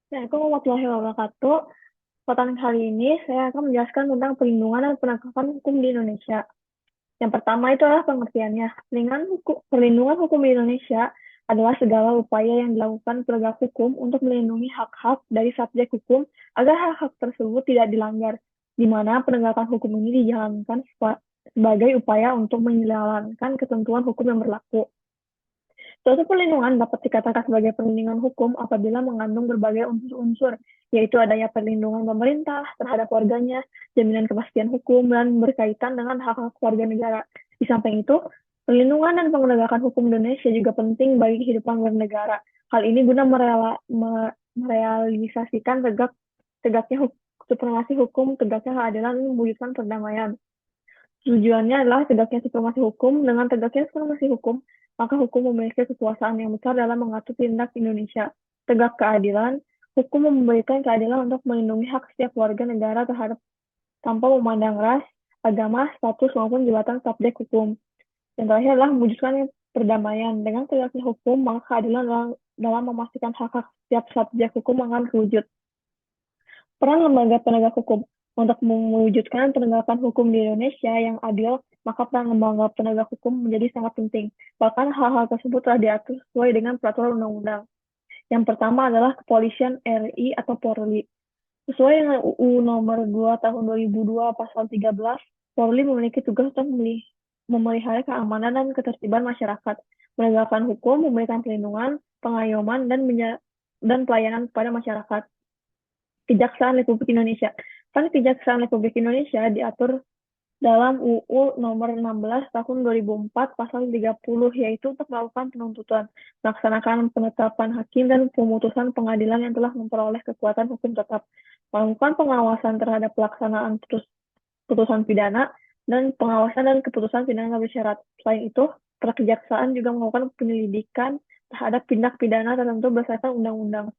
Assalamualaikum warahmatullahi wabarakatuh. Kesempatan kali ini saya akan menjelaskan tentang perlindungan dan penegakan hukum di Indonesia. Yang pertama itu adalah pengertiannya. Perlindungan hukum di Indonesia adalah segala upaya yang dilakukan penegak hukum untuk melindungi hak-hak dari subjek hukum agar hak-hak tersebut tidak dilanggar, di mana penegakan hukum ini dijalankan sebagai upaya untuk menjalankan ketentuan hukum yang berlaku. Suatu perlindungan dapat dikatakan sebagai perlindungan hukum apabila mengandung berbagai unsur-unsur, yaitu adanya perlindungan pemerintah terhadap warganya, jaminan kepastian hukum, dan berkaitan dengan hak-hak warga negara. Di samping itu, perlindungan dan penegakan hukum Indonesia juga penting bagi kehidupan bernegara. Hal ini guna merealisasikan tegaknya supremasi hukum, tegaknya keadilan, dan mewujudkan perdamaian. Tujuannya adalah tegaknya supremasi hukum. Dengan tegaknya supremasi hukum, maka hukum memiliki kekuasaan yang besar dalam mengatur tindak Indonesia. Tegak keadilan, hukum memberikan keadilan untuk melindungi hak setiap warga negara terhadap tanpa memandang ras, agama, status, maupun jabatan subjek hukum. Yang terakhir adalah mewujudkan perdamaian. Dengan tegaknya hukum, maka keadilan dalam memastikan hak-hak setiap subjek hukum akan terwujud. Peran lembaga penegak hukum untuk mewujudkan penegakan hukum di Indonesia yang adil, maka peran lembaga penegak hukum menjadi sangat penting. Bahkan hal-hal tersebut telah diatur sesuai dengan peraturan undang-undang. Yang pertama adalah Kepolisian RI atau Polri. Sesuai dengan UU Nomor 2 Tahun 2002 Pasal 13, Polri memiliki tugas untuk memelihara keamanan dan ketertiban masyarakat, menegakkan hukum, memberikan perlindungan, pengayoman, dan pelayanan kepada masyarakat. Kejaksaan Republik Indonesia. Kan Kejaksaan Republik Indonesia diatur dalam UU Nomor 16 Tahun 2004 Pasal 30, yaitu untuk melakukan penuntutan, melaksanakan penetapan hakim dan pemutusan pengadilan yang telah memperoleh kekuatan hukum tetap, melakukan pengawasan terhadap pelaksanaan putusan pidana, dan pengawasan dan keputusan pidana bersyarat. Selain itu, Kejaksaan juga melakukan penyelidikan terhadap tindak pidana tertentu berdasarkan undang-undang.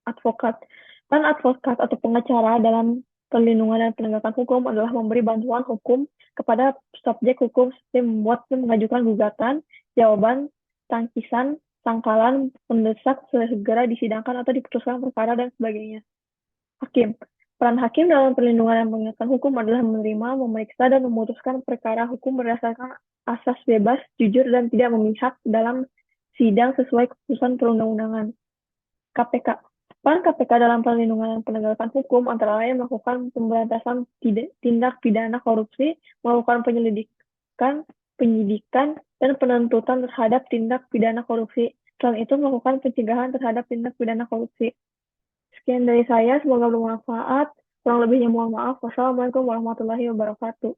Advokat. Peran advokat atau pengacara dalam perlindungan dan penegakan hukum adalah memberi bantuan hukum kepada subjek hukum seperti membuat dan mengajukan gugatan, jawaban, tangkisan, sangkalan, mendesak segera disidangkan atau diputuskan perkara, dan sebagainya. Hakim. Peran hakim dalam perlindungan dan penegakan hukum adalah menerima, memeriksa, dan memutuskan perkara hukum berdasarkan asas bebas, jujur, dan tidak memihak dalam sidang sesuai keputusan perundang-undangan. KPK. Peran KPK dalam perlindungan dan penegakan hukum antara lain melakukan pemberantasan tindak pidana korupsi, melakukan penyidikan, dan penuntutan terhadap tindak pidana korupsi. Selain itu, melakukan pencegahan terhadap tindak pidana korupsi. Sekian dari saya, semoga bermanfaat. Kurang lebihnya mohon maaf. Wassalamualaikum warahmatullahi wabarakatuh.